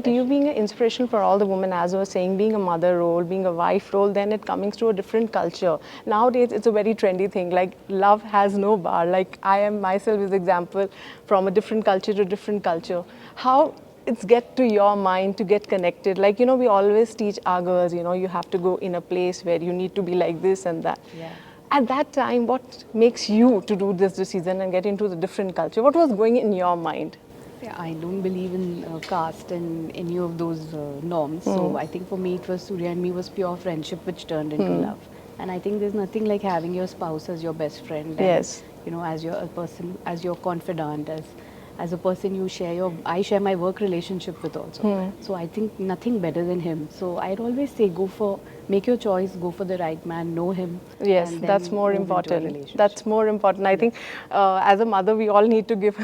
to you being an inspiration for all the women, as I was saying, being a mother role, being a wife role, then it coming to a different culture. Nowadays, it's a very trendy thing. Like love has no bar. Like I am myself is example from a different culture to different culture. How it's get to your mind to get connected. Like, you know, we always teach our girls, you know, you have to go in a place where you need to be like this and that. Yeah. At that time, what makes you to do this decision and get into the different culture? What was going in your mind? Yeah, I don't believe in caste and any of those norms. So I think for me it was Surya and me was pure friendship which turned into love. And I think there's nothing like having your spouse as your best friend. And, Yes. you know, as your person, as your confidant, as a person you share your, I share my work relationship with also. So I think nothing better than him. So I'd always say make your choice, go for the right man, know him. Yes, and then that's more move into a important. relationship. That's more important. I think as a mother, we all need to give.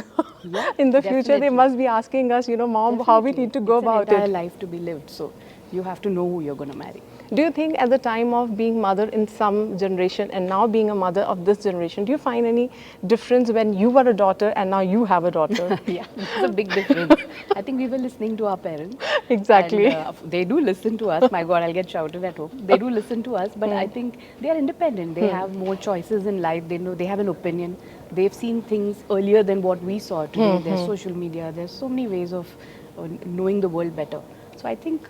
Yeah, in the future, they definitely. must be asking us, you know, mom, how we Definitely. need to go It's about an entire it. life to be lived. So you have to know who you're going to marry. Do you think at the time of being mother in some generation and now being a mother of this generation, do you find any difference when you were a daughter and now you have a daughter? Yeah, it's a big difference. I think we were listening to our parents. Exactly. And they do listen to us. My God, I'll get shouted at home. They do listen to us, but I think they are independent. They have more choices in life. They know they have an opinion. They've seen things earlier than what we saw today. There's social media. There's so many ways of knowing the world better. So I think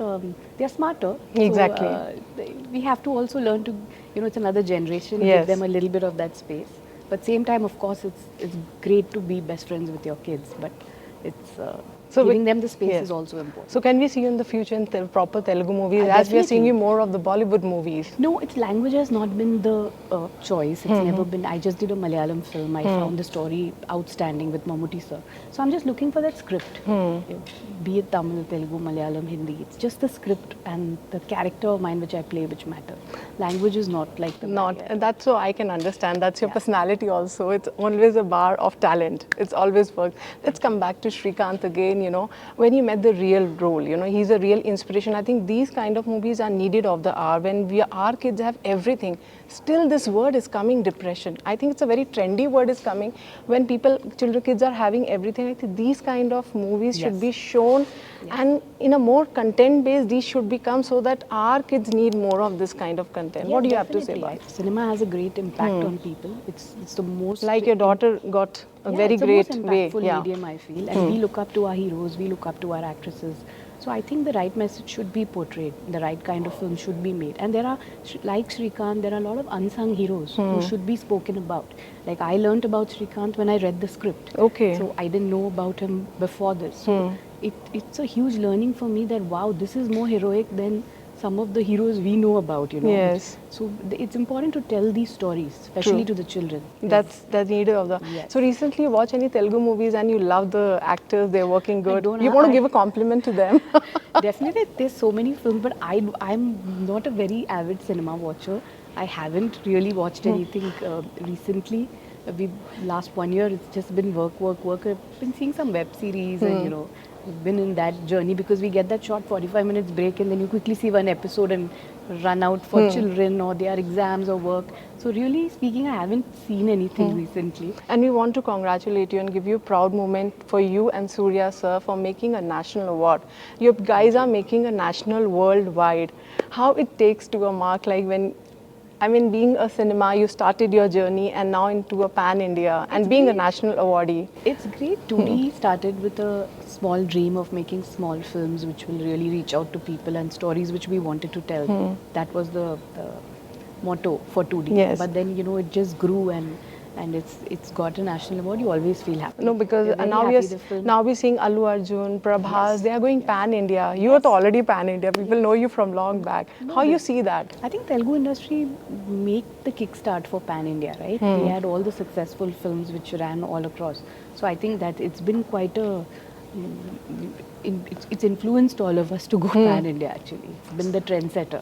they're smarter. Exactly. So, we have to also learn to, you know, it's another generation. Yes. Give them a little bit of that space. But same time, of course, it's great to be best friends with your kids. But it's So giving we- them the space yes. is also important. So can we see you in the future in proper Telugu movies as we are seeing Definitely. you more of the Bollywood movies? No, its language has not been the choice. It's never been. I just did a Malayalam film. I found the story outstanding with Mammootty sir. So I'm just looking for that script. Be it Tamil, Telugu, Malayalam, Hindi. It's just the script and the character of mine which I play which matter. Language is not like the Not, barrier. and that's so I can understand. That's your Yeah. personality also. It's always a bar of talent. It's always worked. Let's come back to Srikanth again. You know, when you met the real role, you know, he's a real inspiration. I think these kind of movies are needed of the hour when our kids have everything. Still, this word is coming, depression. I think it's a very trendy word is coming when kids are having everything. I think these kind of movies should Yes. be shown, and in a more content based, these should become so that our kids need more of this kind of content. Yeah, What do you have to say definitely. about it? Cinema has a great impact on people. It's the most Like your daughter got a very it's great the most way. impactful Yeah. medium, I feel, and we look up to our heroes, we look up to our actresses. So I think the right message should be portrayed, the right kind of film should be made, and there are, like Srikanth, there are a lot of unsung heroes who should be spoken about. Like I learnt about Srikanth when I read the script. Okay. So I didn't know about him before this. So it's a huge learning for me that wow, this is more heroic than some of the heroes we know about, you know. Yes. So it's important to tell these stories, especially True. to the children. That's needed of the. Yes. So recently, you watch any Telugu movies and you love the actors. They're working good. don't You have- want to I- give a compliment to them. Definitely, there's so many films, but I'm not a very avid cinema watcher. I haven't really watched anything recently. We last 1 year, it's just been work. I've been seeing some web series, and you know, we've been in that journey because we get that short 45 minutes break, and then you quickly see one episode and run out for children or their exams or work. So really speaking, I haven't seen anything recently. And we want to congratulate you and give you a proud moment for you and Suriya sir for making a national award. You guys are making a national worldwide. How it takes to a mark like when, I mean, being a cinema, you started your journey and now into a pan-India and being a national awardee. It's great. 2D started with a small dream of making small films which will really reach out to people and stories which we wanted to tell. That was the motto for 2D. Yes. But then, you know, it just grew and it's got a national award. You always feel happy. No, because You're very now happy the film- we're seeing Allu Arjun, Prabhas, they are going pan-India. You are already pan-India. People know you from long back. How you see that? I think Telugu industry make the kickstart for Pan India, right? They had all the successful films which ran all across. So I think that it's been quite a it's influenced all of us to go Pan India actually. It's been the trendsetter.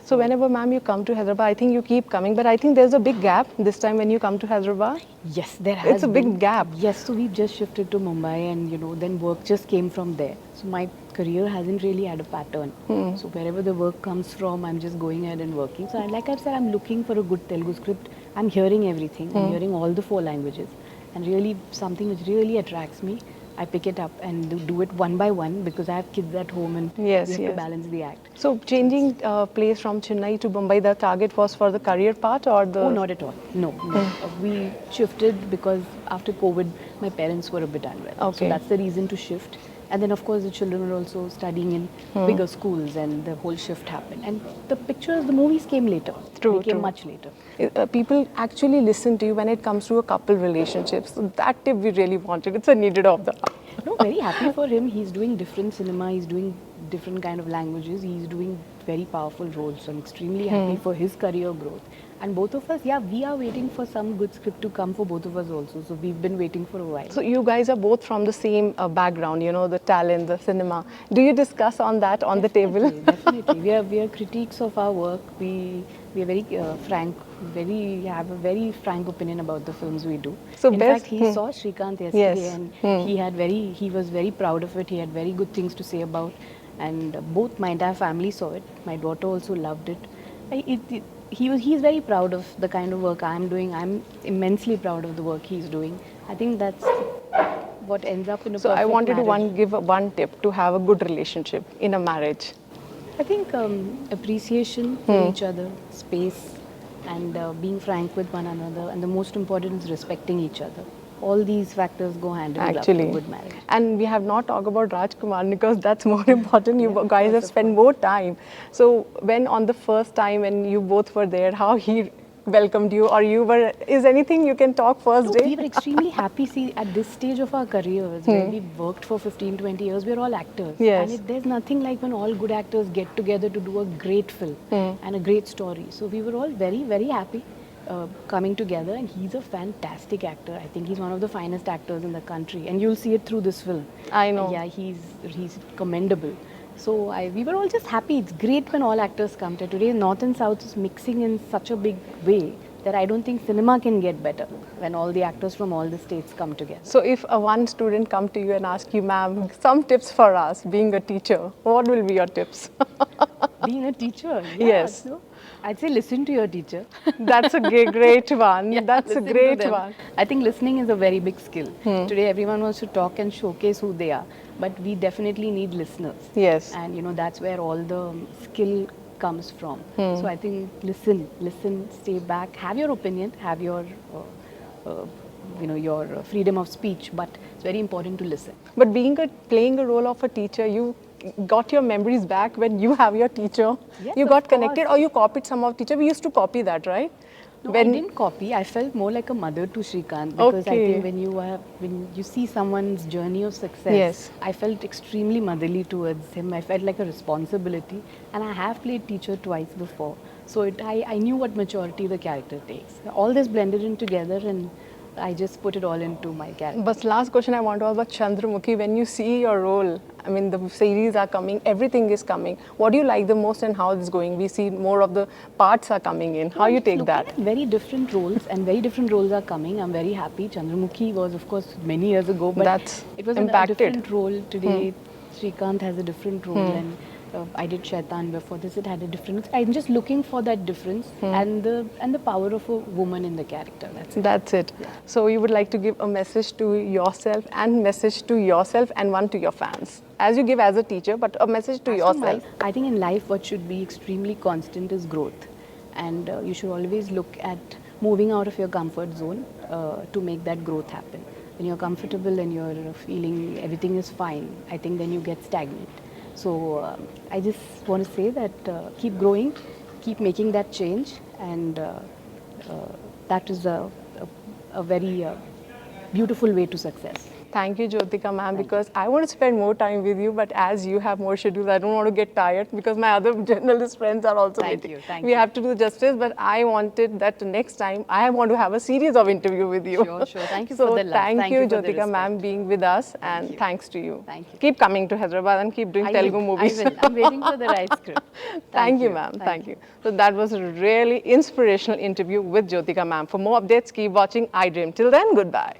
So whenever, ma'am, you come to Hyderabad, I think you keep coming, but I think there's a big gap this time when you come to Hyderabad. Yes, there has It's a big been. gap. Yes, so we just shifted to Mumbai and you know then work just came from there. So my career hasn't really had a pattern. So wherever the work comes from, I'm just going ahead and working. So like I've said, I'm looking for a good Telugu script. I'm hearing everything. I'm hearing all the 4 languages and really something which really attracts me. I pick it up and do it one by one because I have kids at home and Yes, we have to yes. balance the act. So changing place from Chennai to Mumbai, the target was for the career part or the? Oh, not at all. No, no. We shifted because after COVID, my parents were a bit unwell. So Okay. that's the reason to shift. And then, of course, the children were also studying in bigger schools, and the whole shift happened. And the pictures, the movies came later. True, They came true. much later. People actually listen to you when it comes to a couple relationship. So that tip we really wanted. It's a needed of the hour. No, very happy for him. He's doing different cinema. He's doing different kind of languages. He's doing very powerful roles. So I'm extremely happy for his career growth. And both of us, yeah, we are waiting for some good script to come for both of us also. So we've been waiting for a while. So you guys are both from the same background, the talent, the cinema. Do you discuss on that on the table? Definitely. We are critiques of our work. We are very frank. Have a very frank opinion about the films we do. So in best- fact, he saw Shrikant yesterday, Yes. and he was very proud of it. He had very good things to say about, and both my entire family saw it. My daughter also loved it. He's very proud of the kind of work I'm doing. I'm immensely proud of the work he's doing. I think that's what ends up in a So I perfect wanted marriage. to give one tip to have a good relationship in a marriage. I think appreciation for each other, space, and being frank with one another, and the most important is respecting each other. All these factors go hand in glove Actually. to a good marriage. And we have not talked about Rajkumar because that's more important. You guys have of spent more time. So when on the first time when you both were there, how he welcomed you or you were, is anything you can talk first No, day? we were extremely happy. See, at this stage of our careers, where we've worked for 15, 20 years, we're all actors. Yes. And there's nothing like when all good actors get together to do a great film and a great story. So we were all very, very happy coming together. And he's a fantastic actor. I think he's one of the finest actors in the country. And you'll see it through this film. I know. Yeah, he's commendable. So we were all just happy. It's great when all actors come to today. North and South is mixing in such a big way that I don't think cinema can get better when all the actors from all the states come together. So if a one student come to you and ask you, ma'am, some tips for us being a teacher, what will be your tips? Being a teacher, Yes. So I'd say listen to your teacher. That's a great one. Yeah, That's a listen to great them. one. I think listening is a very big skill. Today everyone wants to talk and showcase who they are, but we definitely need listeners. Yes. And that's where all the skill comes from. So I think listen, stay back, have your opinion, have your your freedom of speech, but it's very important to listen. But playing a role of a teacher, you got your memories back when you have your teacher. Yes, You of got connected course. or you copied some of teacher. We used to copy that, right? No, I didn't copy. I felt more like a mother to Shrikant because I Okay. think when you see someone's journey of success, Yes. I felt extremely motherly towards him. I felt like a responsibility, and I have played teacher twice before, so I knew what maturity the character takes. All this blended in together, and I just put it all into my character. But last question I want to ask about Chandramuki. When you see your role, I mean, the series are coming, everything is coming. What do you like the most and how it's going? We see more of the parts are coming in. How you take Looking that? at very different roles, and very different roles are coming. I'm very happy. Chandramuki was, of course, many years ago, but That's it was impacted. a different role. Today, Shrikant has a different role, and I did Shaitan before this. It had a different. I'm just looking for that difference and the power of a woman in the character. That's it. That's it. So you would like to give a message to yourself and one to your fans. As you give as a teacher, but a message to As to yourself. I think in life, what should be extremely constant is growth, and you should always look at moving out of your comfort zone to make that growth happen. When you're comfortable and you're feeling everything is fine, I think then you get stagnant. So I just want to say that keep growing, keep making that change, and that is a very beautiful way to success. Thank you, Jyothika ma'am, because I want to spend more time with you, but as you have more schedules, I don't want to get tired because my other journalist friends are also Thank waiting. you, thank we you. have to do justice, but I wanted that next time I want to have a series of interview with you. Sure. Thank you So for the love. thank Thank you, you for the Jyothika ma'am, respect. being with us, and you. thanks to you. Thank you. Keep coming to Hyderabad and keep doing Telugu movies. I will. I'm waiting for the right script. Thank you, ma'am. Thank you. So that was a really inspirational interview with Jyothika ma'am. For more updates, keep watching iDream. Till then, goodbye.